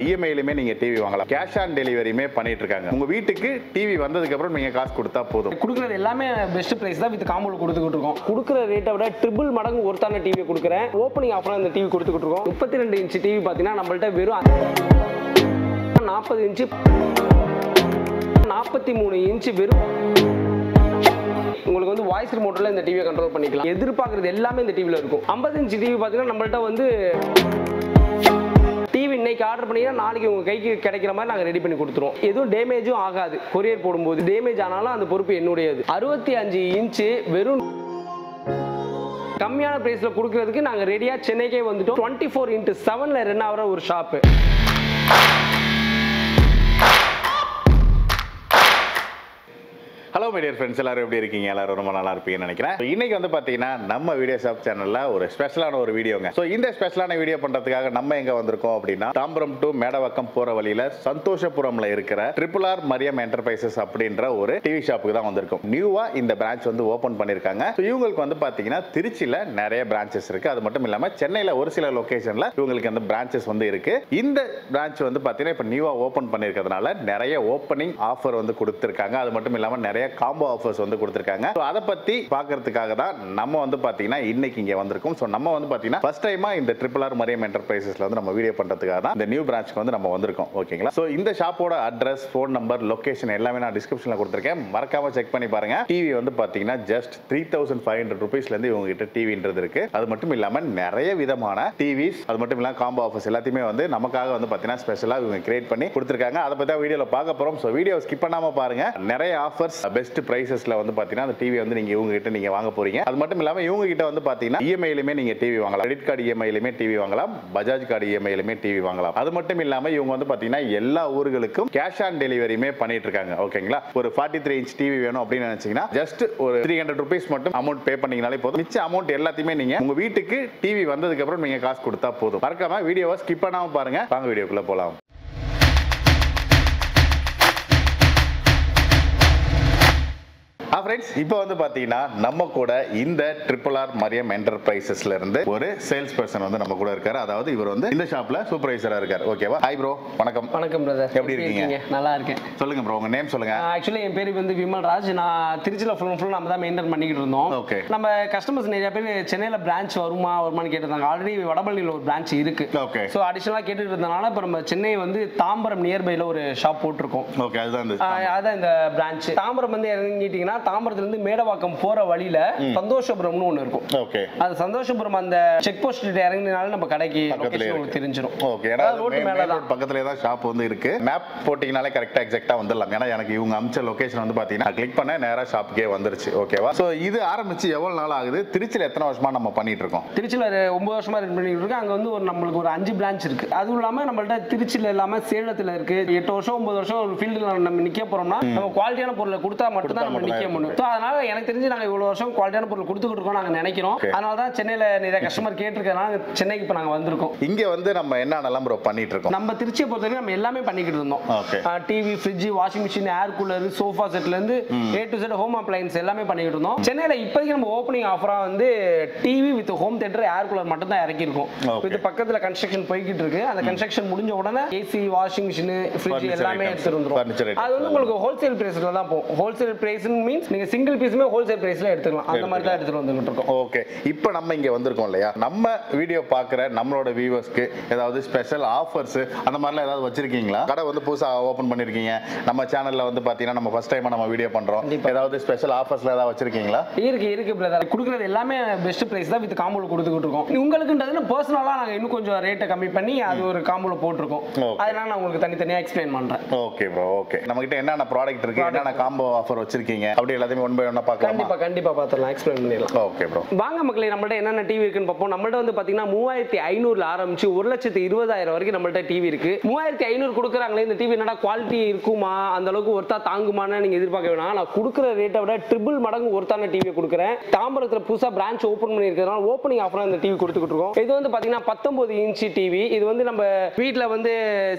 இஎம்ஐலயுமே நீங்க டிவி வாங்கலாம். Cash on டெலிவரியுமே பண்ணிட்டு இருக்காங்க. உங்க வீட்டுக்கு டிவி வந்ததுக்கு அப்புறம் நீங்க காசு கொடுத்தா போதும். கொடுக்குறது எல்லாமே பெஸ்ட் பிரைஸ் தான் வித் காம்போல கொடுத்துக்கிட்டு இருக்கோம். கொடுக்குற ரேட்டை விட ட்ரிபிள் மடங்கு ஒருத்தான டிவி கொடுக்குறேன். ஓப்பனிங் ஆஃபரா இந்த டிவி கொடுத்துக்கிட்டு இருக்கோம். 32 இன்ச் டிவி பார்த்தீங்கன்னா நம்மள்ட்ட வெறும் 40 இன்ச் 43 இன்ச் வெறும் உங்களுக்கு வந்து வாய்ஸ் ரிமோட்ல இந்த டிவியை கண்ட்ரோல் பண்ணிக்கலாம். எதிர்பார்க்கறது எல்லாமே இந்த டிவில இருக்கும். 50 இன்ச் டிவி பார்த்தீங்கன்னா நம்மள்ட்ட வந்து டிவி இன்னைக்கு ஆர்டர் பண்ணீங்கன்னா நாளைக்கு உங்க கைக்கு கிடைக்கிற மாதிரி நாங்கள் ரெடி பண்ணி கொடுத்துருவோம். எதுவும் டேமேஜும் ஆகாது. கொரியர் போடும்போது டேமேஜ் ஆனாலும் அந்த பொறுப்பு என்னுடையது. 65 இன்ச்சு வெறும் கம்மியான பிரைஸ்ல கொடுக்கறதுக்கு நாங்கள் ரெடியா சென்னைக்கே வந்துட்டோம். 24x7 ரன் ஆகிற ஒரு shop. Hello my dear friends, எல்லாரும் எப்படி இருக்கீங்க? எல்லாரும் ரொம்ப நல்லா இருப்பீங்கன்னு நினைக்கிறேன். இன்னைக்கு வந்து பாத்தீங்கன்னா நம்ம வீடியோ ஷாப் சேனல்ல ஒரு ஸ்பெஷலான ஒரு வீடியோங்க. ஸோ இந்த ஸ்பெஷலான வீடியோ பண்றதுக்காக நம்ம எங்க வந்திருக்கோம் அப்படின்னா, தாம்பரம் டு மேடவாக்கம் போற வழியில சந்தோஷபுரம்ல இருக்கிற RRR மரியம் என்டர்பிரைசஸ் அப்படின்ற ஒரு டிவி ஷாப்புக்கு தான் வந்திருக்கோம். நியூவா இந்த பிரான்ச் வந்து ஓபன் பண்ணிருக்காங்க. ஸோ இவங்களுக்கு வந்து பாத்தீங்கன்னா திருச்சியில நிறைய பிரான்ச்சஸ் இருக்கு. அது மட்டும் இல்லாம சென்னையில ஒரு சில லொகேஷன்ல இவங்களுக்கு அந்த பிரான்ச்சஸ் வந்து இருக்கு. இந்த பிரான்ச் வந்து பாத்தீங்கன்னா இப்ப நியூவா ஓபன் பண்ணிருக்கிறதுனால நிறைய ஓப்பனிங் ஆஃபர் வந்து கொடுத்திருக்காங்க. அது மட்டும் இல்லாம நிறைய காம்போ ஆஃபர்ஸ் வந்து கொடுத்திருக்காங்க. சோ அத பத்தி பார்க்கிறதுக்காக தான் நம்ம வந்து பாத்தீங்கன்னா இன்னைக்கு இங்க வந்திருக்கோம். சோ நம்ம வந்து பாத்தீங்கன்னா ஃபர்ஸ்ட் டைமா இந்த RRR மரியம் என்டர்பிரைசஸ்ல வந்து நம்ம வீடியோ பண்றதுக்காக தான் இந்த நியூ பிரான்ச்க்கு வந்து நம்ம வந்திருக்கோம். ஓகேங்களா? சோ இந்த ஷாப்போட அட்ரஸ், ஃபோன் நம்பர், லொகேஷன் எல்லாமே நான் டிஸ்கிரிப்ஷன்ல கொடுத்திருக்கேன். மறக்காம செக் பண்ணி பாருங்க. டிவி வந்து பாத்தீங்கன்னா ஜஸ்ட் 3500 ரூபீஸ்ல இருந்து இவங்க கிட்ட டிவின்றது இருக்கு. அது மட்டும் இல்லாம நிறைய விதமான டிவிஸ், அது மட்டும் இல்லாம காம்போ ஆஃபர்ஸ் எல்லாத்தையுமே வந்து நமக்காக வந்து பாத்தீங்கன்னா ஸ்பெஷலா இவங்க கிரியேட் பண்ணி கொடுத்திருக்காங்க. அதை பத்தி வீடியோல பார்க்க போறோம். சோ வீடியோ ஸ்கிப் பண்ணாம பாருங்க. நிறைய ஆஃபர்ஸ், பெஸ்ட் பிரைசஸ்ல வந்து பாத்தீங்கன்னா அந்த டிவி வந்து நீங்க இவங்க கிட்ட நீங்க வாங்க போறீங்க. அது மட்டும் இல்லாம இவங்க கிட்ட வந்து பாத்தீங்கன்னா இஎம்ஐலயுமே நீங்க டிவி வாங்கலாம். கிரெடிட் கார்டு இஎம்ஐலயுமே டிவி வாங்கலாம். பஜாஜ் கார்டு இஎம்ஐலயுமே டிவி வாங்கலாம். அது மட்டும் இல்லாம இவங்க வந்து பாத்தீங்கன்னா எல்லா ஊர்களுக்கும் கேஷ் ஆன் டெலிவரியுமே பண்ணிட்டு இருக்காங்க. ஓகேங்களா? ஒரு 43 இன்ச் டிவி வேணும் அப்படின்னு நினைச்சீங்கன்னா ஜஸ்ட் ஒரு 300 ரூபீஸ் மட்டும் அமௌண்ட் பே பண்ணீங்கனாலே போதும். மிச்ச அமௌண்ட் எல்லாத்தையுமே நீங்க உங்க வீட்டுக்கு டிவி வந்ததுக்கு அப்புறம் நீங்க காசு கொடுத்தா போதும். மறக்காம வீடியோவை ஸ்கிப் பண்ணாம பாருங்க. வாங்க வீடியோக்குள்ள போலாம். ஃப்ரெண்ட்ஸ், இப்போ வந்து பாத்தீங்கன்னா நம்ம கூட இந்த RRR மரியம் என்டர்பிரைசஸ்ல இருந்து ஒரு சேல்ஸ் பர்சன் வந்து நம்ம கூட இருக்காரு. அதாவது இவர் வந்து இந்த ஷாப்ல சூப்பர்வைசரா இருக்காரு. ஓகேவா? ஹாய் ப்ரோ, வணக்கம். வணக்கம் பிரதர், எப்படி இருக்கீங்க? நல்லா இருக்கேன். சொல்லுங்க ப்ரோ, உங்க நேம் சொல்லுங்க. ஆக்சுவலி என் பேர் வந்து விமல் ராஜ். நான் திருச்சியில ஃபுல் நம்ம தான் மெயின்டைன் பண்ணிக்கிட்டு இருந்தோம். ஓகே. நம்ம கஸ்டமர்ஸ் நிறைய பேர் சென்னையில பிரான்ச் வருமான்னு கேட்டிருந்தாங்க. ஆல்ரெடி வடபழனியில் ஒரு பிரான்ச் இருக்கு. ஓகே. ஸோ அடிஷனலா கேட்டுட்டு இருந்தனால இப்போ நம்ம சென்னை வந்து தாம்பரம் நியர்பைல ஒரு ஷாப் போட்டிருக்கோம். ஓகே, அதுதான் அதான் இந்த பிரான்ச். தாம்பரம் வந்து இறங்கிட்டீங்கன்னா தாம்பரத்துல இருந்து மேடவாக்கம் போற வழியில சந்தோஷபுரம்னு ஒண்ணு இருக்கும். ஓகே. அது சந்தோஷபுரம் அந்த செக் போஸ்ட் இறங்கினால நம்ம கடைக்கு லொகேஷன் தெரிஞ்சிரும். ஓகே. ரோட் மேல தான் பக்கத்துலயே தான் ஷாப் வந்து இருக்கு. மேப் போடிங்கனாலே கரெக்ட்டா எக்ஸாக்ட்டா வந்துடலாம். ஏன்னா எனக்கு இவங்க அம்ச்ச லொகேஷன் வந்து பாத்தீங்கன்னா கிளிக் பண்ண நேரா ஷாப்புக்கே வந்துருச்சு. ஓகேவா? சோ இது ஆரம்பிச்சு எவ்வளவு நாள் ஆகுது? திருச்சியில எத்தனை வருஷமா நம்ம பண்ணிட்டு இருக்கோம்? திருச்சியில 9 வருஷமா ரன் பண்ணிட்டு இருக்கோம். அங்க வந்து நம்மளுக்கு ஒரு 5 பிரான்ச் இருக்கு. அதுவும் இல்லாம நம்மள்ட்ட திருச்சியில இல்லாம சேலத்துல இருக்கு. 8 வருஷம் 9 வருஷம் ஒரு ஃபீல்டுல நம்ம நிக்க போறோம்னா நம்ம குவாலிட்டியான பொருளை கொடுத்தா மட்டும் தான் நம்ம நிக்க முடியும். அதனால எனக்கு தெரிஞ்சு நாங்க இவ்வளவு வருஷம் குவாலிட்டியான பொருள் கொடுத்துக்கிட்டு இருக்கோம் நாங்க நினைக்கிறோம். அதனால தான் சென்னையில நிறைய கஸ்டமர் கேட்டிருக்கனால சென்னைக்கு இப்ப நாங்க வந்திருக்கோம். இங்க வந்து நம்ம என்னென்னலாம் ப்ரோ பண்ணிட்டு இருக்கோம்? நம்ம திருச்சியை பொறுத்தவரைக்கும் நம்ம எல்லாமே பண்ணிக்கிட்டு இருந்தோம். TV, fridge, washing machine, air cooler, sofa செட்ல இருந்து A to Z home appliances எல்லாமே பண்ணிக்கிட்டு இருந்தோம். சென்னையில இப்போதைக்கு நம்ம ஓப்பனிங் ஆஃபரா வந்து TV with home theatre, air cooler மட்டும் தான் இறக்கி இருக்கோம். இது பக்கத்துல கன்ஸ்ட்ரக்ஷன் போய்கிட்டு இருக்கு. அந்த கன்ஸ்ட்ரக்ஷன் முடிஞ்ச உடனே ஏசி, வாஷிங் மிஷின், ஃப்ரிட்ஜ் எல்லாமே எடுத்துட்டு வந்துரும். அது வந்து உங்களுக்கு ஹோல்சேல் பிரைஸ்ல தான் போகும். ஹோல்சேல் பிரைஸ் மீன்ஸ் நீங்க சிங்கிள் பீஸுமே ஹோல்சேல் பிரைஸ்ல எடுத்துக்கலாம். அந்த மாதிரி தான் எடுத்துட்டு வந்துட்டு இருக்கோம். ஓகே. இப்போ நம்ம இங்க வந்திருக்கோம் இல்லையா? நம்ம வீடியோ பாக்குற நம்மளோட வியூவர்ஸ்க்கு ஏதாவது ஸ்பெஷல் ஆஃபர்ஸ் அந்த மாதிரிலாம் ஏதாவது வச்சிருக்கீங்களா? கடை வந்து புதுசா ஓபன் பண்ணிருக்கீங்க. நம்ம சேனல்ல வந்து பாத்தீங்கன்னா நம்ம ஃபர்ஸ்ட் டைம் நம்ம வீடியோ பண்றோம். ஏதாவது ஸ்பெஷல் ஆஃபர்ஸ்ல ஏதாவது வச்சிருக்கீங்களா? இருக்கு பிரதர். கொடுக்குறது எல்லாமே பெஸ்ட் பிரைஸ் தான் வித் காம்போல கொடுத்துக்கிட்டு இருக்கோம். உங்களுக்குன்றது பர்சனலா நாங்க இன்னும் கொஞ்சம் ரேட்டை கம்மி பண்ணி அது ஒரு காம்போல போட்டுருக்கோம். அதனால நான் உங்களுக்கு தனித்தனியா எக்ஸ்பிளைன் பண்றேன். Okay bro, okay. நம்ம கிட்ட என்னென்ன ப்ராடக்ட் இருக்கு, என்னென்ன காம்போ ஆஃபர் வச்சிருக்கீங்க அப்படி எல்லாத்தையும் ஒன் பை ஒன்னா பார்க்கலாமா? கண்டிப்பா பார்த்துடலாம், எக்ஸ்பிளைன் பண்ணிடலாம். Okay bro. வாங்க மக்களே, நம்மள்ட்ட என்னென்ன டிவி இருக்குன்னு பார்ப்போம். நம்மள்ட்ட வந்து பாத்தீங்கன்னா 3500 ஆரம்பிச்சு 1,20,000 வரைக்கும் நம்மள்ட்ட டிவி இருக்கு. 3500 கொடுக்குறாங்களே, இந்த டிவி என்னடா குவாலிட்டி இருக்குமா, அந்த அளவுக்கு ஒர்த்தா தாங்குமான்னு நீங்க எதிர்பார்க்க வேணாம். நான் கொடுக்குற ரேட்டை விட ட்ரிபிள் மடங்கு ஒர்த்தான டிவி கொடுக்குறேன். தாம்பரத்துல புதுசா பிரான்ச் ஓபன் பண்ணிருக்கிறதுனால ஓப்பனிங் ஆஃபரா இந்த டிவி கொடுத்துக்கிட்டு இருக்கோம். இது வந்து பாத்தீங்கன்னா 19 இன்ச் டிவி. இது வந்து நம்ம வீட்டுல வந்து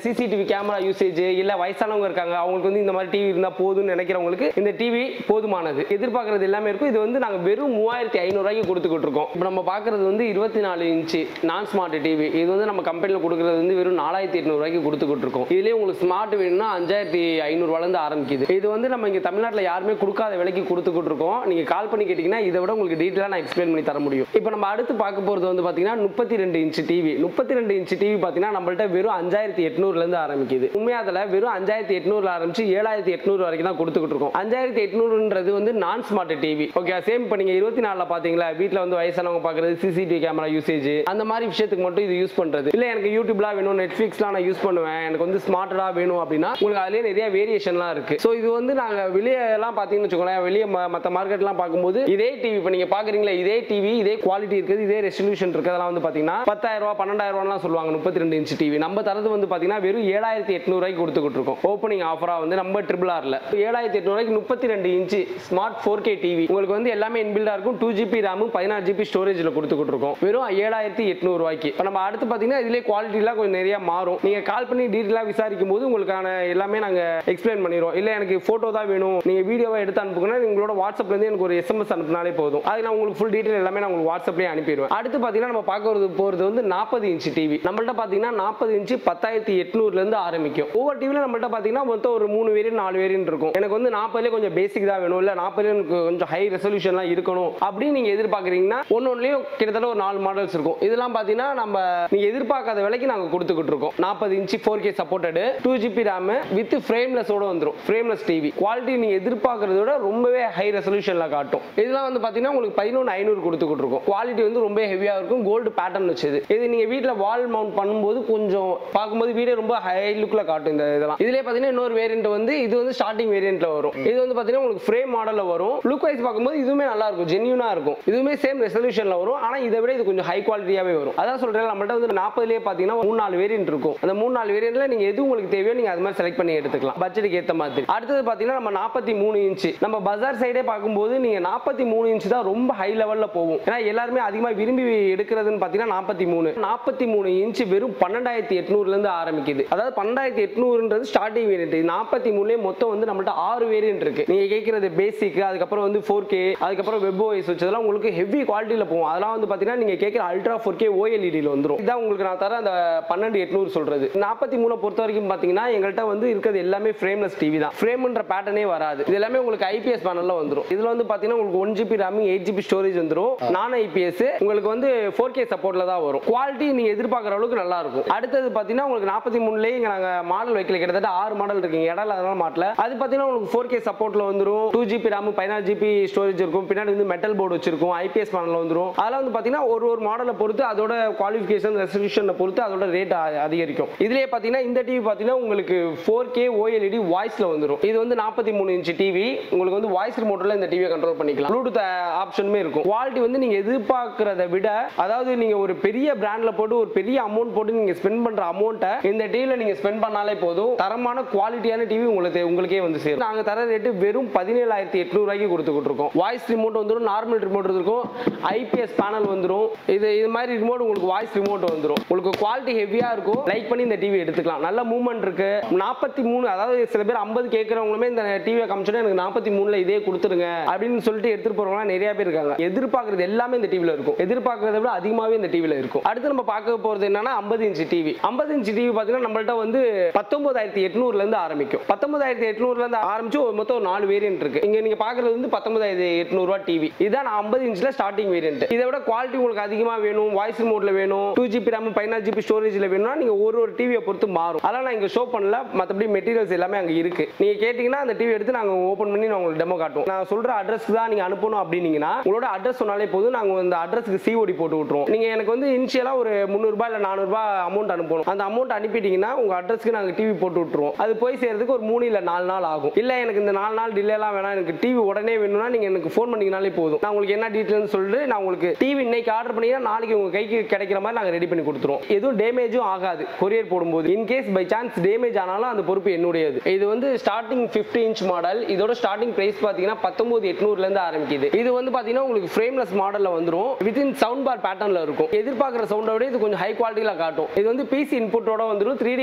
சிசிடிவி கேமரா யூசேஜ் இல்ல வயசானவங்க இருக்காங்க, அவங்களுக்கு வந்து இந்த மாதிரி டிவி இருந்தா போதும்னு நினைக்கிறவங்களுக்கு இந்த டிவி போதுமான போதுமானது. எதிர்பார்க்கறது எல்லாமே இருக்கும். இது வந்து நாங்க வெறும் 3500 ரூபாய்க்கு கொடுத்துக்கிட்டு இருக்கோம். இப்போ நம்ம பார்க்கறது வந்து 24 இன்ச்சு நான் ஸ்மார்ட் டிவி. இது வந்து நம்ம கம்பெனியில் கொடுக்குறது வந்து வெறும் 4800 ரூபாய்க்கு கொடுத்துக்கிட்டு இருக்கோம். இதுலேயே உங்களுக்கு ஸ்மார்ட் வேணும்னா 5500 ரூபாயிலிருந்து ஆரம்பிக்குது. இது வந்து நம்ம இங்கே தமிழ்நாட்டில் யாருமே கொடுக்காத விலைக்கு கொடுத்துக்கிட்டு இருக்கோம். நீங்க கால் பண்ணி கேட்டீங்கன்னா இதை விட உங்களுக்கு டீட்டெயிலாக நான் எக்ஸ்பிளைன் பண்ணி தர முடியும். இப்போ நம்ம அடுத்து பார்க்க போகிறது வந்து பார்த்தீங்கன்னா 32 இன்ச்சு டிவி. 32 இன்ச்சு டிவி பார்த்தீங்கன்னா நம்மள்ட்ட வெறும் 5800லேருந்து ஆரம்பிக்குது. உண்மையாக அதில் வெறும் 5800 ஆரம்பிச்சு 7800 வரைக்கும் தான் கொடுத்துக்கிட்டு இருக்கோம். 5800ன்றது வந்து நான் ஸ்மார்ட் டிவி. ஓகே, சேம் இப்போ நீங்கள் 24ல் பார்த்தீங்களா, வீட்டில் வந்து வயசானவங்க பார்க்குறது, சிசிடிவி கேமரா யூசேஜ், அந்த மாதிரி விஷயத்துக்கு மட்டும் இது யூஸ் பண்ணுறது. இல்லை எனக்கு யூடியூப்லாம் வேணும், நெட்ஃப்ளிக்ஸ்லாம் நான் யூஸ் பண்ணுவேன், எனக்கு வந்து ஸ்மார்ட்டடாக வேணும் அப்படின்னா உங்களுக்கு அதுலேயே நிறைய வேரியேஷன்லாம் இருக்குது. ஸோ இது வந்து நாங்கள் வெளியெல்லாம் பார்த்தீங்கன்னு வச்சுக்கோங்களேன், வெளியே மற்ற மார்க்கெட்லாம் பார்க்கும்போது இதே டிவி இப்போ நீங்கள் பார்க்குறீங்களா, இதே டிவி இதே குவாலிட்டி இருக்குது, இதே ரெசல்யூஷன் இருக்குது, அதெல்லாம் வந்து பார்த்தீங்கன்னா 10,000 ரூபா 12,000 ரூபாலாம் சொல்லுவாங்க 32 இன்ச் டிவி. நம்ம தரது வந்து பார்த்தீங்கன்னா வெறும் 7800 ரூபாய்க்கு கொடுத்துக்கிட்டு இருக்கோம். ஓப்பனிங் ஆஃபராக வந்து நம்ம RRRல 7800 ரூபாய்க்கு 32 இன்ச்சு ஸ்மார்ட் 4K டிவி உங்களுக்கு வந்து எல்லாமே இன்பில்டா இருக்கும். 2GB RAM 16GB ஸ்டோரேஜ்ல கொடுத்துக்கிட்டு இருக்கோம் வெறும் 7800 ரூபாய்க்கு. இப்போ நம்ம அடுத்து பார்த்தீங்கன்னா இதுலேயே குவாலிட்டிலாம் கொஞ்சம் நிறைய மாறும். நீங்கள் கால் பண்ணி டீட்டெயிலாக விசாரிக்கும் போது உங்களுக்கான எல்லாமே நாங்கள் எக்ஸ்பிளைன் பண்ணிடுவோம். இல்லை எனக்கு ஃபோட்டோ தான் வேணும், நீங்கள் வீடியோவை எடுத்து அனுப்புங்கன்னா உங்களோட வாட்ஸ்அப்லேருந்து எனக்கு ஒரு SMS அனுப்பினாலே போதும். அது நான் உங்களுக்கு ஃபுல் டீட்டெயில் எல்லாமே நான் உங்களுக்கு வாட்ஸ்அப்லேயே அனுப்பிடுவேன். அடுத்து பார்த்தீங்கன்னா நம்ம பார்க்க போகிறது வந்து 40 இன்ச் டிவி. நம்மள்ட்ட பார்த்தீங்கன்னா 40 இன்ச்சு 10,800லேருந்து ஆரம்பிக்கும். ஒவ்வொரு டிவியில் நம்மள்ட்ட பார்த்தீங்கன்னா மொத்தம் ஒரு 3 வேரியன்ட் 4 வேரியன்ட் இருக்கும். எனக்கு வந்து 40லே கொஞ்சம் பேசிக் தான் வேணும், இல்லை 40லே எனக்கு கொஞ்சம் ஹை ரெசல்யூஷன்லாம் இருக்கணும் அப்படின்னு நீங்கள் எதிர்பார்க்குறீங்கன்னா ஒன்னொன்னுலையும் கிட்டத்தட்ட ஒரு 4 மாடல்ஸ் இருக்கும். இதெல்லாம் பார்த்தீங்கன்னா நம்ம நீங்கள் எதிர்பார்க்காத விலைக்கு நாங்கள் கொடுத்துக்கிட்டு இருக்கோம். 40 inch 4K supported, 2GB RAM with ஃப்ரேம்லெஸோட வந்துடும். ஃப்ரேம்லெஸ் டிவி குவாலிட்டி நீங்கள் எதிர்பார்க்கறத விட ரொம்பவே ஹை ரெசல்யூஷனில் காட்டும். இதெல்லாம் வந்து பார்த்தீங்கன்னா உங்களுக்கு 11,500 கொடுத்துக்கிட்டு இருக்கும். குவாலிட்டி வந்து ரொம்ப ஹெவியாக இருக்கும். கோல்டு பேட்டர்ன் வச்சது. இது நீங்கள் வீட்டில் வால் மவுண்ட் பண்ணும்போது கொஞ்சம் பார்க்கும்போது வீடியோ ரொம்ப ஹை லுக்கில் காட்டும். இந்த இதெல்லாம் இதுலேயே பார்த்தீங்கன்னா இன்னொரு வேரியன்ட் வந்து இது வந்து ஸ்டார்டிங் வேரியன்ட்ல வரும். இது வந்து பார்த்தீங்கன்னா உங்களுக்கு ஃப்ரேம் மாடலில் வரும். லுக் வைஸ் பார்க்கும்போது இதுவுமே நல்லா இருக்கும், ஜென்யூனாக இருக்கும். இதுவுமே சேம் ரெசல்யூஷனில் வரும். ஆனால் இதை விட இது கொஞ்சம் ஹை குவாலிட்டியாகவே வரும். அதான் சொல்கிறேன், நம்மள்ட்ட வந்து 40லேயே பார்த்தீங்கன்னா 3-4 வேரியன்ட் இருக்கும். அந்த 3-4 வேரியன்ட்ல நீங்கள் எது உங்களுக்கு தேவையோ நீங்கள் அது மாதிரி செலக்ட் பண்ணி எடுத்துக்கலாம், பட்ஜெட்டுக்கு ஏற்ற மாதிரி. அடுத்தது பார்த்தீங்கன்னா நம்ம 43 இன்ச்சு நம்ம பஜார் சைடே பார்க்கும்போது நீங்கள் 43 இன்ச்சு தான் ரொம்ப ஹை லெவலில் போகும். ஏன்னா எல்லாருமே அதிகமாக விரும்பி எடுக்கிறதுன்னு பார்த்தீங்கன்னா 43 இன்ச்சு வெறும் 12,800லேருந்து ஆரம்பிக்குது. அதாவது 12,800ன்றது ஸ்டார்டிங் வேரியன்ட். 43லேயே மொத்தம் வந்து நம்மள்ட்ட 6 வேரியன்ட் இருக்கு. நீங்க கேட்கறது பேசிக், அதுக்கப்புறம் வந்து 4K, அதுக்கப்புறம் வெப் ஓஎஸ் வச்சதெல்லாம் உங்களுக்கு ஹெவி குவாலிட்டியில போகும். அதெல்லாம் வந்து பார்த்தீங்கன்னா நீங்க கேட்குற அல்ட்ரா 4K OLEDல வந்துடும். இதான் உங்களுக்கு நான் தர அந்த 12,800 சொல்றது. 43 பொறுத்த வரைக்கும் பார்த்தீங்கன்னா எங்கள்கிட்ட வந்து இருக்கிறது எல்லாமே ஃப்ரேம்லெஸ் டிவி தான். ஃப்ரேம்ன்ற பேட்டர்னே வராது. இது எல்லாமே உங்களுக்கு IPS பேனல்ல வந்துடும். இதுல வந்து பார்த்தீங்கன்னா உங்களுக்கு 1GB RAM 8GB ஸ்டோரேஜ் வந்துடும். நான் IPS உங்களுக்கு வந்து 4K சப்போர்ட்ல தான் வரும். குவாலிட்டி நீங்க எதிர்பார்க்குற அளவுக்கு நல்லா இருக்கும். அடுத்தது பார்த்தீங்கன்னா உங்களுக்கு 43லேயே இங்க நாங்க மாடல் வைக்கல, கிட்டத்தட்ட 6 மாடல் இருக்குங்க. இடம் அதனால மாட்டல. அது பார்த்தீங்கன்னா உங்களுக்கு 4K சப்போர்ட்ல வந்துடும். 2GB RAM 16GB ஸ்டோரேஜ் இருக்கும். பின்னாடி வந்து மெட்டல் போர்டு வச்சிருக்கும். IPS பேனல் வந்துடும். அதெல்லாம் வந்து பார்த்தீங்கன்னா ஒரு மாடலை பொறுத்து அதோட குவாலிஃபிகேஷன் ரெசல்யூஷனை பொறுத்து அதோட ரேட் அதிகரிக்கும். இதுலயே பார்த்தீங்கன்னா இந்த டிவி பார்த்தீங்கன்னா உங்களுக்கு 4K OLED வாய்ஸ்ல வந்துடும். இது வந்து 43 இன்ச் டிவி. உங்களுக்கு வந்து வாய்ஸ் ரிமோட்ல இந்த டிவியை கண்ட்ரோல் பண்ணிக்கலாம். ப்ளூடூத் ஆப்ஷனுமே இருக்கும். குவாலிட்டி வந்து நீங்க எதிர்பார்க்கறத விட, அதாவது நீங்க ஒரு பெரிய பிராண்ட்ல போட்டு ஒரு பெரிய அமௌண்ட் போட்டு நீங்க ஸ்பெண்ட் பண்ற அமௌண்ட்டை இந்த டிவில நீங்க ஸ்பெண்ட் பண்ணாலே போதும். தரமான குவாலிட்டியான டிவி உங்களுக்கே வந்து சேரும். நாங்க தர ரேட் வெறும் 17,800 ரூபாய்க்கு கொடுத்துக்கிட்டு இருக்கோம். வாய்ஸ் ரிமோட் வந்துடும், நார்மல் ரிமோட் இருக்கும், IPS பேனல் வந்துடும். இது மாதிரி ரிமோட் உங்களுக்கு வாய்ஸ் ரிமோட் வந்துடும். உங்களுக்கு குவாலிட்டி ஹெவியா இருக்கும். லைக் பண்ணி இந்த டிவி எடுத்துக்கலாம். நல்ல மூவ்மெண்ட் இருக்கு. 43, அதாவது சில பேர் 50 கேட்கறவங்களுமே இந்த டிவியை காமிச்சோன்னா எனக்கு 43ல இதே கொடுத்துருங்க அப்படின்னு சொல்லிட்டு எடுத்துட்டு போறவங்க நிறைய பேர் இருக்காங்க. எதிர்பார்க்கறது எல்லாமே இந்த டிவில இருக்கும். எதிர்பார்க்கறத விட அதிகமாவே இந்த டிவில இருக்கும். அடுத்து நம்ம பார்க்க போறது என்னன்னா 50 இன்ச் டிவி. 50 இன்ச் டிவி பாத்தீங்கன்னா நம்மள்ட்ட வந்து 19,800ல இருந்து ஆரம்பிக்கும். 19,800ல இருந்து ஆரம்பிச்சு மொத்தம் 4 வேரியன்ட் இருக்கு. இங்க நீங்க பாக்குறது வந்து 19,800 ரூபாய் டிவி. இதான் 50 இன்ச்ல ஸ்டார்டிங் வேரியன்ட். இதை விட குவாலிட்டி உங்களுக்கு அதிகமா வேணும், வாய்ஸ் ரிமோட்ல வேணும், 2GB RAM 16GB ஸ்டோரேஜ்ல வேணும்னா நீங்க ஒரு டிவியை பொறுத்து மாறும். அதெல்லாம் நான் இங்க ஷோ பண்ணல. மத்தபடி மெட்டீரியல்ஸ் எல்லாமே அங்க இருக்கு. நீங்க கேட்டீங்கன்னா அந்த டிவி எடுத்து நாங்க ஓபன் பண்ணி நான் உங்களுக்கு டெமோ காட்டுவோம். நான் சொல்ற அட்ரஸ்க்கு தான் நீங்க அனுப்பணும் அப்படினீங்கன்னா உங்களோட அட்ரஸ் சொன்னாலே போதும். நாங்க அந்த அட்ரஸ்க்கு COD போட்டு விட்டுருவோம். நீங்க எனக்கு வந்து இனிஷியலா ஒரு 300 ரூபாய் இல்ல 400 ரூபாய் அமௌண்ட் அனுப்பணும். அந்த அமௌண்ட் அனுப்பிட்டீங்கன்னா உங்க அட்ரஸ்க்கு நாங்க டிவி போட்டு விட்டுருவோம். அது போய் சேர்றதுக்கு ஒரு 3 இல்ல 4 நாள் ஆகும். இல்ல எனக்கு இந்த 4 நாள் டிலே எல்லாம் வேணாம், எனக்கு டிவி உடனே வேணும்னா நீங்க எனக்கு ஃபோன் பண்ணீங்கனாலே போதும். நான் உங்களுக்கு என்ன டீடைல்ஸ் சொல்லிட்டு நான் உங்களுக்கு டிவி இன்னைக்கு ஆர்டர் பண்ணீங்கன்னா நாளைக்கு உங்க கைக்கு கிடைக்கிற மாதிரி நாங்க ரெடி பண்ணி கொடுத்துருவோம். எதுவும் டேமேஜும் ஆகாது கொரியர் போடும்போது. In case by chance damage ஆனாலும் அந்த பொறுப்பு என்னுடையது. இது வந்து ஸ்டார்டிங் 50 இன்ச் மாடல். இதோட ஸ்டார்டிங் பிரைஸ் பாத்தீங்கன்னா 19,800ல இருந்து ஆரம்பிக்குது. இது வந்து பாத்தீங்கன்னா உங்களுக்கு ஃப்ரேம்லெஸ் மாடல்ல வந்துரும். வித்தின் சவுண்ட் பார் பேட்டர்ன்ல இருக்கும். எதிர்பார்க்குற சவுண்டை விட இது கொஞ்சம் ஹை குவாலிட்டியில காட்டும். இது வந்து PC இன்புட்டோட வந்துரும், 3D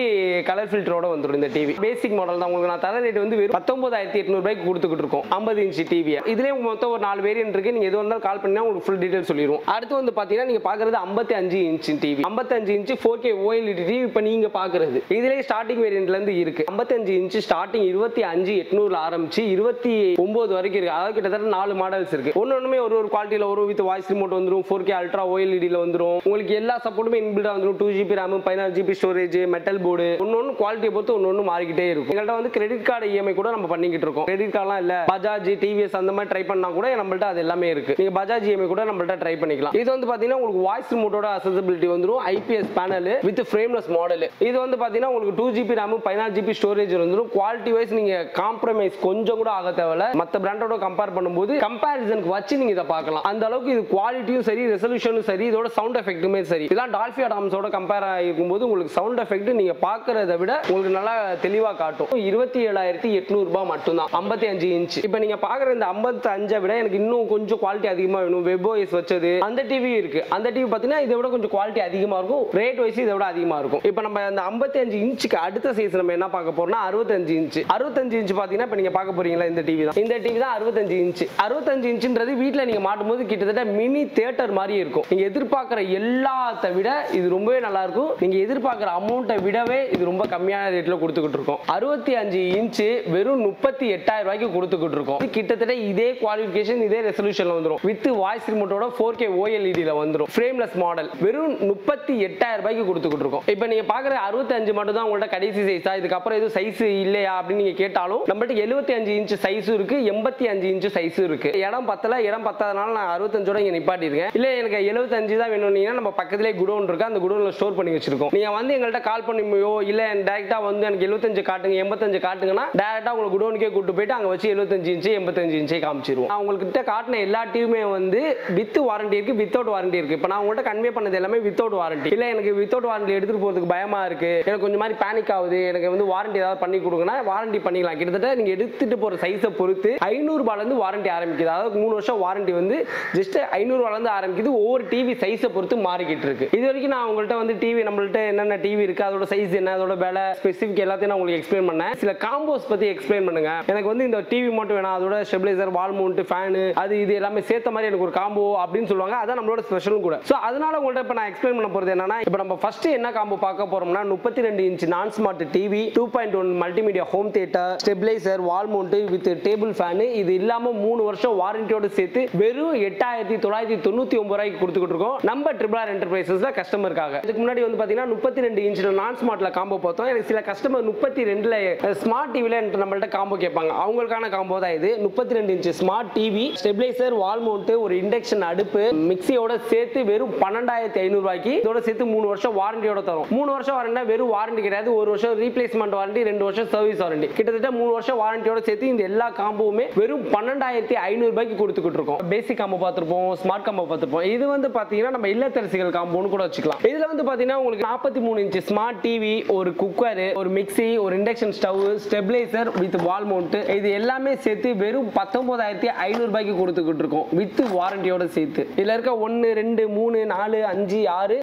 கலர் ஃபில்டரோட வந்துரும். இந்த டிவி பேசிக் மாடல் தான். உங்களுக்கு நான் தர ரேட் வந்து வெறும் 19,800 ரூபாய்க்கு கொடுத்துக்கிட்டு இருக்கோம். இருக்கோம் 50 இன்ச் டிவி. இதுலயே மொத்தம் ஒரு 4 வேரியன்ட் இருக்கு. நீங்க எது வந்தாலும் கால் பண்ணா உங்களுக்கு ஃபுல் டீடைல் சொல்லிடுவோம். அடுத்து வந்து பாத்தீங்கன்னா நீங்க பாக்குறது 55 inch TV. 55 inch 4K OLED TV இப்ப நீங்க பாக்குறது. இதுலயே ஸ்டார்டிங் வேரியன்ட்ல இருந்து இருக்கு. 55 இன்ச் ஸ்டார்டிங் 25,800 ஆரம்பிச்சு 29 வரைக்கும் இருக்கு. அதாவது கிட்டத்தட்ட 4 மாடல்ஸ் இருக்கு. ஒன்னொண்ணுமே ஒரு குவாலிட்டில ஒரு வித் வாய்ஸ் ரிமோட் வந்துரும், 4K அல்ட்ரா OLED ல வந்துரும். உங்களுக்கு எல்லா சப்போர்ட்டுமே இன்பில்டா வந்துரும். 2GB RAM, 16GB storage, metal board. ஒன்னொன்னு குவாலிட்டியை பொறுத்து ஒன்னொன்னு மாறிக்கிட்டே இருக்கும். எங்கள்ட்ட வந்து கிரெடிட் கார்டு EMI கூட நம்ம பண்ணிக்கிட்டு இருக்கோம். கிரெடிட் கார்டுலாம் இல்ல, பஜாஜ், டிவிஎஸ் அந்த மாதிரி ட்ரை பண்ணா கூட நம்மள்ட்ட அது எல்லாமே இருக்கு. நீங்க பஜாஜ் EMI கூட நம்மள்ட்ட ட்ரை பண்ணிக்கலாம். இது வந்து பாத்தீங்கன்னா உங்களுக்கு வாய்ஸ் ரிமோட்டோட அக்சஸபிலிட்டி வந்துரும். IPS panel with frameless model. இது வந்து பாத்தீங்கன்னா உங்களுக்கு 2GB RAM, 16GB ஸ்டோரேஜ் வந்துரும். குவாலிட்டி வைஸ் நீங்க காம்ப்ரமைஸ் கொஞ்சம் கூட ஆக தேவையில்ல. மத்த பிராண்டோட கம்பேர் பண்ணும்போது கம்பேரிசனுக்கு வச்சு நீங்க இத பார்க்கலாம். அந்த அளவுக்கு இது குவாலிட்டியும் சரி, ரெசல்யூஷனும் சரி, இதோட சவுண்ட் எஃபெக்ட்டுமே சரி. இதெல்லாம் டால்பி அடாம்ஸோட கம்பேர் ஆகிருக்கும்போது உங்களுக்கு சவுண்ட் எஃபெக்ட் நீங்க பார்க்கறத விட உங்களுக்கு நல்லா தெளிவா காட்டும். 27,800 ரூபாய் மட்டும் தான் 55 இன்ச். இப்போ நீங்க பாக்குற இந்த 55 விட எனக்கு இன்னும் கொஞ்சம் குவாலிட்டி அதிகமா வேணும், WebOS வச்சது அந்த டிவி இருக்கு. அந்த டிவி பாத்தீங்கன்னா இதை விட கொஞ்சம் குவாலிட்டி அதிகமா இருக்கும், ரேட் வைஸ் இதை விட அதிகமா இருக்கும். இப்போ நம்ம அந்த 55 இன்ச்சுக்கு அடுத்த சைஸ் நம்ம என்ன பார்க்க போறோம்னா 65 இன்ச். 65 இன்ச் பாத்தீங்கன்னா இப்போ நீங்க பார்க்க போறீங்களா இந்த டிவி தான். இந்த டிவி தான் 65 இன்ச். 65 இன்ச்ன்றது வீட்ல நீங்க மாட்டும்போது கிட்டத்தட்ட மினி தியேட்டர் மாதிரி இருக்கும். நீங்க எதிர்பார்க்கிற எல்லாத்த விட இது ரொம்பவே நல்லா இருக்கும். நீங்க எதிர்பார்க்கிற அமௌண்ட்டை விடவே இது ரொம்ப கம்மியான ரேட்ல கொடுத்துக்கிட்டு இருக்கோம். 65 இன்ச் வெறும் 38,000 ரூபாய்க்கு கொடுத்துக்கிட்டு இருக்கோம். கிட்டத்தட்ட இதே குவாலிஃபிகேஷன் இதே ரெசல்யூஷன்ல வந்துரும். வித் வாய்ஸ் ரிமோட்டோட 4K OLED ல வந்துரும். ஃப்ரேம்லெஸ் மாடல் வெறும் 38,000 ரூபாய்க்கு கொடுத்துக்கிட்டு இருக்கோம். இப்போ நீங்க பாக்குற 65 மட்டும் தான் உங்கள்ட்ட கடைசி சைஸா, இதுக்கு அப்புறம் எதுவும் சைஸ் இல்லையா அப்படின்னு நீங்க கேட்டாலும் நம்மள்ட்ட 75 இன்ச் சைஸ் இருக்கு, 85 இன்ச் சைஸ் இருக்கு. இடம் பத்தல, இடம் பத்தாதனால நான் 65 இங்க நிப்பாட்டி இருக்கேன். இல்ல எனக்கு 75 தான் வேணும்னீங்கன்னா நம்ம பக்கத்திலே குடோன் இருக்கு, அந்த குடோன்ல ஸ்டோர் பண்ணி வச்சிருக்கோம். நீங்க வந்து எங்கள்ட்ட கால் பண்ணியோ இல்ல டைரக்டா வந்து எனக்கு 75 காட்டுங்க 85 காட்டுங்கன்னா டைரக்டா உங்களுக்கு குடோனுக்கே கூட்டு போயிட்டு அங்க வச்சு 75 இன்ச் 85 இன்ச்சே காமிச்சிருவோம். நான் உங்ககிட்ட காட்டின எல்லா டிவியுமே வந்து வித் வாரண்டி இருக்கு, வித்தவுட் வாரண்டி இருக்கு. இப்போ நான் உங்கள்ட்ட கன்வே பண்ணது எல்லாமே வித்தவுட் வாரண்டி. இல்ல எனக்கு வித்தவுட் வாரண்டி எடுத்துட்டு போறதுக்கு பயமா இருக்கு, எனக்கு கொஞ்சம் மாதிரி பேனிக் ஆகுது, எனக்கு வந்து வாரண்டி ஏதாவது பண்ணி கொடுங்கன்னா வாரண்டி பண்ணிக்கலாம். கிட்டத்தட்ட நீங்க எடுத்துட்டு போற சைஸை பொறுத்து 500 ரூபாயில இருந்து வாரண்டி ஆரம்பிக்குது. அதாவது 3 வருஷம் வாரண்டி வந்து ஜஸ்ட் 500 ரூபாயில இருந்து ஆரம்பிக்குது. ஒவ்வொரு டிவி சைஸை பொறுத்து மாறிக்கிட்டு இருக்கு. இது வரைக்கும் நான் உங்கள்ட்ட வந்து டிவி நம்மள்ட்ட என்னென்ன டிவி இருக்கு, அதோட சைஸ் என்ன, அதோட விலை ஸ்பெசிஃபிக் எல்லாத்தையும் நான் உங்களுக்கு எக்ஸ்பிளைன் பண்ணேன். சில காம்போஸ் பத்தி எக்ஸ்பிளைன் பண்ணுங்க. எனக்கு வந்து இந்த டிவி மட்டும் வேணாம், அதோட ஸ்டெபிலைசர், வால் மவுண்ட், ஃபேன், அது இது எல்லாமே சேர்த்த மாதிரி எனக்கு ஒரு காம்போ அப்படின்னு சொல்லுவாங்க. அதான் நம்மளோட ஸ்பெஷலும் கூட. சோ அதனால உங்கள்ட்ட இப்ப நான் எக்ஸ்பிளைன் பண்ண போறது என்னன்னா, இப்போ நம்ம ஃபர்ஸ்ட் என்ன காம்போ பார்க்க போறோம்னா 32 இன்ச் நான் smart TV, 2.1 multimedia home theatre, stabiliser, wall mount with table fan. இது இல்லாம 3 வருஷம் வாரண்டியோட சேர்த்து வெறும் 8,999 ரூபாய்க்கு கொடுத்துக்கிட்டு இருக்கோம் நம்ம ட்ரிபிள் என்டர்பிரைசஸ்ல கஸ்டமருக்காக. இதுக்கு முன்னாடி வந்து பாத்தீங்கன்னா 32 இன்ச்ல நான் ஸ்மார்ட்ல காம்போ பார்த்தோம். எனக்கு சில கஸ்டமர் 32ல ஸ்மார்ட் டிவில நம்மள்ட்ட காம்போ கேட்பாங்க. அவங்களுக்கான காம்போ தான் இது. 32 inch smart TV, stabiliser, wall mount, ஒரு இண்டக்ஷன் அடுப்பு, மிக்ஸியோட சேர்த்து வெறும் 12,500 ரூபாய்க்கு. இதோட சேர்த்து 3 வருஷம் வாரண்டியோட தரும். 3 வருஷம் வாரண்டி வெறும் வாரண்டி கிடையாது, 1 வருஷம் ரீப்ளேஸ்மெண்ட் வாரண்டி, 2 வருஷம் சர்வீஸ் வாரண்டி. கிட்டத்தட்ட 3 வருஷம் வாரண்டியோட சேர்த்து இந்த எல்லா காம்போவுமே வெறும் 12,500 ரூபாய்க்கு கொடுத்துக்கிட்டு இருக்கோம். பேசிக் காம்போ பார்த்திருப்போம், ஸ்மார்ட் காம்போ பார்த்திருப்போம். இது வந்து பாத்தீங்கன்னா நம்ம இல்லத்தரசிகள் காம்போன்னு கூட வச்சுக்கலாம். இதுல வந்து பாத்தீங்கன்னா உங்களுக்கு 43 இன்ச் ஸ்மார்ட் டிவி, ஒரு குக்கர், ஒரு மிக்ஸி, ஒரு induction stove, stabiliser with wall mount, இது எல்லாமே சேர்த்து வெறும் 19,500 ரூபாய்க்கு கொடுத்துக்கிட்டு இருக்கோம் வித் வாரண்டியோட சேர்த்து. இதுல இருக்க 1 2 3 4 5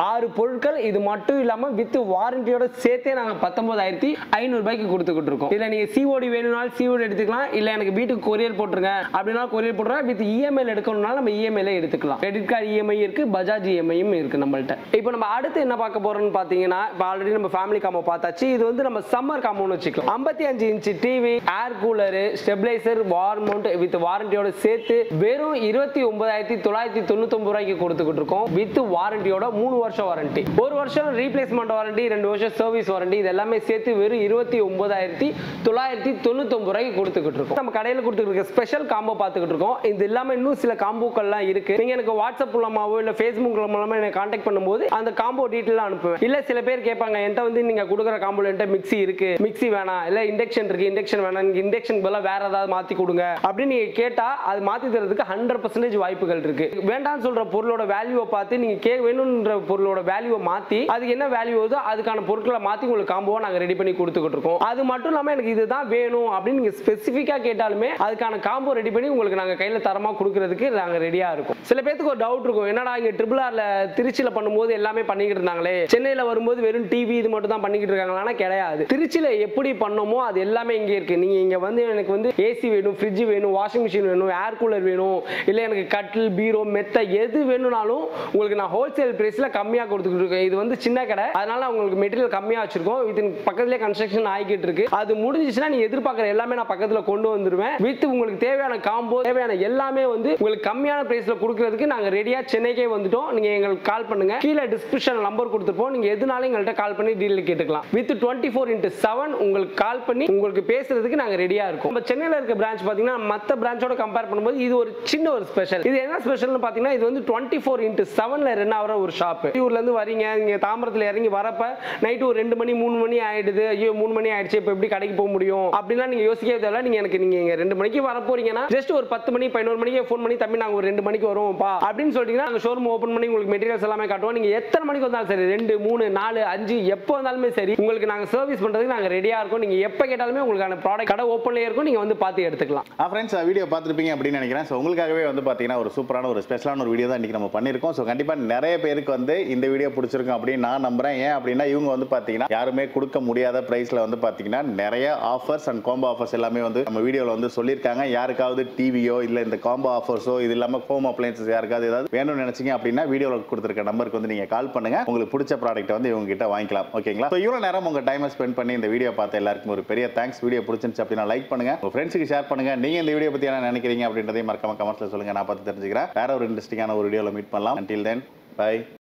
6 பொருட்கள் இது மட்டும் இல்லாம வித் வாரண்டியோட சேர்த்தே நாங்க 19,500 ரூபாய்க்கு கொடுத்துக்கிட்டு இருக்கோம். இதுல நீங்க COD வேணும்னாலும் COD எடுத்துக்கலாம், இல்ல எனக்கு வீட்டுக்கு கொரியர் போட்டுருங்க அப்படின்னா கொரியர் போட்டுருங்க. வித் EMI எடுக்கணும்னாலும் நம்ம EMI எடுத்துக்கலாம். கிரெடிட் கார்டு EMI இருக்கு, பஜாஜ் EMI இருக்கு நம்மள்ட்ட. இப்போ நம்ம அடுத்து என்ன பார்க்க போறோம்னு பாத்தீங்கன்னா, இப்போ ஆல்ரெடி நம்ம ஃபேமிலி காம்போ பார்த்தாச்சு. இது வந்து நம்ம சம்மர் காம்போன்னு வச்சுக்கலாம். 55 inch TV, air cooler, stabiliser, wall mount with வாரண்டியோட சேர்த்து வெறும் 29,999 ரூபாய்க்கு கொடுத்துக்கிட்டு இருக்கோம் வித் வாரண்டியோட 3 வருஷம் வாரண்டி, 1 வருஷம் ரீப்ளேஸ்மெண்ட் வாரண்டி, 2 வருஷம் சர்வீஸ் வாரண்டி. இது எல்லாமே சேர்த்து வெறும் 29,999 ரூபாய்க்கு கொடுத்துக்கிட்டு இருக்கோம். நம்ம கடையில் கொடுத்துட்டு இருக்க ஸ்பெஷல் காம்போ பார்த்துக்கிட்டு இருக்கோம். இது இல்லாம இன்னும் சில காம்போக்கள்லாம் இருக்கு. நீங்க எனக்கு வாட்ஸ்அப் மூலமாவோ இல்ல Facebook மூலமா எனக்கு கான்டாக்ட் பண்ணும்போது அந்த காம்போ டீடைல் அனுப்புவேன். இல்ல சில பேர் கேட்பாங்க, என்கிட்ட வந்து நீங்க கொடுக்குற காம்போல என்கிட்ட மிக்ஸி இருக்கு, மிக்ஸி வேணாம், இல்ல இண்டக்ஷன் இருக்கு, இண்டக்ஷன் வேணாம், நீங்க இண்டக்ஷன் பதிலா வேற ஏதாவது மாத்தி கொடுங்க அப்படின்னு நீங்க கேட்டா அது மாத்தி தரதுக்கு 100% வாய்ப்புகள் இருக்கு. வேண்டாம்னு சொல்ற பொருளோட வேல்யூவை பார்த்து நீங்க வேணும்ன்ற பொருளோட வேல்யூவை மாத்தி அதுக்கு என்ன வேல்யூ வருதோ அதுக்கான பொருட்களை மாத்தி உங்களுக்கு காம்போவா நாங்க ரெடி பண்ணி கொடுத்துக்கிட்டு இருக்கோம். அது மட்டும் இல்லாம எனக்கு இதுதான் வேணும் அப்படின்னு நீங்க ஸ்பெசிஃபிக்கா கேட்டாலுமே அதுக்கான காம்போ ரெடி பண்ணி உங்களுக்கு நாங்க கையில தரமா கொடுக்கிறதுக்கு நாங்க ரெடியா இருக்கும். சில பேருக்கு ஒரு டவுட் இருக்கும், என்னடா இங்க ட்ரிபிள் ஆர்ல திருச்சியில பண்ணும்போது எல்லாமே பண்ணிக்கிட்டு இருந்தாங்களே, சென்னையில வரும்போது வெறும் டிவி இது மட்டும் தான் பண்ணிக்கிட்டு இருக்காங்களா? கிடையாது. திருச்சியில எப்படி பண்ணோமோ அது எல்லாமே இங்க இருக்கு. நீங்க இங்க வந்து எனக்கு வந்து ஏசி வேணும், ஃப்ரிட்ஜ் வேணும், வாஷிங் மிஷின் வேணும், ஏர் கூலர் வேணும், இல்ல எனக்கு கட்டில், பீரோ, மெத்த எது வேணும்னாலும் உங்களுக்கு நான் ஹோல்சேல் பிரைஸ்ல கம்மியா கொடுத்துட்டு இருக்கேன். இது வந்து சின்ன கடை, அதனால உங்களுக்கு மெட்டீரியல் கம்மியா வச்சிருக்கோம். பக்கத்துலயே கன்ஸ்ட்ரக்ஷன் ஆகிட்டு இருக்கு. அது முடிஞ்சிச்சுன்னா நீங்க எதிர்பார்க்குற எல்லாமே நான் பக்கத்துல கொண்டு வந்துருவேன். வித் உங்களுக்கு தேவையான காம்போ, தேவையான எல்லாமே வந்து உங்களுக்கு கம்மியான பிரைஸ்ல கொடுக்கிறதுக்கு நாங்க ரெடியா சென்னைக்கே வந்துட்டோம். நீங்க எங்களுக்கு கால் பண்ணுங்க. கீழே டிஸ்கிரிப்ஷன் நம்பர் கொடுத்துருப்போம். நீங்க எதுனாலும் எங்கள்கிட்ட கால் பண்ணி டீல் கேட்டுக்கலாம். வித் 24/7 உங்களுக்கு கால் பண்ணி உங்களுக்கு பேசுறதுக்கு நாங்க ரெடியா இருக்கோம். நம்ம சென்னையில இருக்க பிரான்ச் பாத்தீங்கன்னா மத்த பிரான்ச்சோட கம்பேர் பண்ணும்போது இது ஒரு சின்ன ஒரு ஸ்பெஷல். இது என்ன ஸ்பெஷல்னு பாத்தீங்கன்னா இது வந்து 24/7 ரன் ஆகிற ஒரு ஷாப். ஊர்ல இருந்து வரீங்க, இங்க தாம்பரத்துல இறங்கி வரப்ப நைட்டு ஒரு 2 மணி 3 மணி ஆயிடுது, ஐயோ 3 மணி ஆயிடுச்சு, இப்போ எப்படி கடைக்கு போக முடியும் அப்படின்னா நீங்க யோசிக்கவே தேவையில்ல. நீங்க 2 மணிக்கு வர போறீங்கன்னா ஜஸ்ட் ஒரு 10 மணி 11 மணிக்கு ஃபோன் பண்ணி தம்பி நாங்க ஒரு 2 மணிக்கு வருவோம்ப்பா அப்படின்னு சொல்லிட்டீங்கன்னா நாங்க ஷோரூம் ஓபன் பண்ணி உங்களுக்கு மெட்டீரியல்ஸ் எல்லாமே காட்டுவோம். நீங்க எத்தனை மணிக்கு வந்தாலும் சரி, 2 3 4 5 எப்போ வந்தாலுமே சரி, உங்களுக்கு நாங்க சர்வீஸ் பண்றதுக்கு நாங்க ரெடியா இருக்கோம். நீங்க எப்ப கேட்டாலுமே உங்களுக்கான ப்ராடக்ட் கடை ஓப்பன்லயே இருக்கும், நீங்க வந்து பார்த்து எடுத்துக்கலாம். ஃப்ரெண்ட்ஸ், வீடியோ பார்த்துருப்பீங்க அப்படின்னு நினைக்கிறேன். ஸோ உங்களுக்காகவே வந்து பார்த்தீங்கன்னா ஒரு சூப்பரான ஒரு ஸ்பெஷலான ஒரு வீடியோ தான் இன்றைக்கி நம்ம பண்ணியிருக்கோம். ஸோ கண்டிப்பாக நிறைய பேருக்கு வந்து இந்த வீடியோ பிடிச்சிருக்கும் அப்படின்னு நான் நம்புறேன். ஏன் அப்படின்னா இவங்க வந்து பார்த்தீங்கன்னா யாருமே கொடுக்க முடியாத பிரைஸில் வந்து பார்த்தீங்கன்னா நிறைய ஆஃபர்ஸ் அண்ட் காம்போ ஆஃபர்ஸ் எல்லாமே வந்து நம்ம வீடியோவில் வந்து சொல்லியிருக்காங்க. யாருக்காவது டிவியோ இல்லை இந்த காம்போ ஆஃபர்ஸோ இது இல்லாமல் ஹோம் அப்ளைன்சஸ் யாருக்காவது ஏதாவது வேணும்னு நினைச்சீங்க அப்படின்னா வீடியோவில் கொடுத்துருக்க நம்பருக்கு வந்து நீங்கள் கால் பண்ணுங்க. உங்களுக்கு பிடிச்ச ப்ராடக்ட் வந்து இவங்க கிட்ட வாங்கிக்கலாம். ஓகேங்களா? ஸோ இவ்வளோ நேரம் உங்கள் டைமை ஸ்பெண்ட் பண்ணி இந்த வீடியோ பார்த்த எல்லாருக்கும் ஒரு பெரிய தேங்க்ஸ். வீடியோ பிடிச்சிருந்துச்சு அப்படின்னா லைக் பண்ணுங்க, உங்கள் ஃப்ரெண்ட்ஸுக்கு ஷேர் பண்ணுங்க. நீங்க இந்த வீடியோ பற்றி என்ன நினைக்கிறீங்க அப்படின்றதையும் மறக்காம கமெண்ட்ஸ்ல சொல்லுங்க. நான் பார்த்து தெரிஞ்சுக்கிறேன். வேற ஒரு இன்ட்ரெஸ்டிங்கான ஒரு வீடியோவில் மீட் பண்ணலாம். Until then, bye.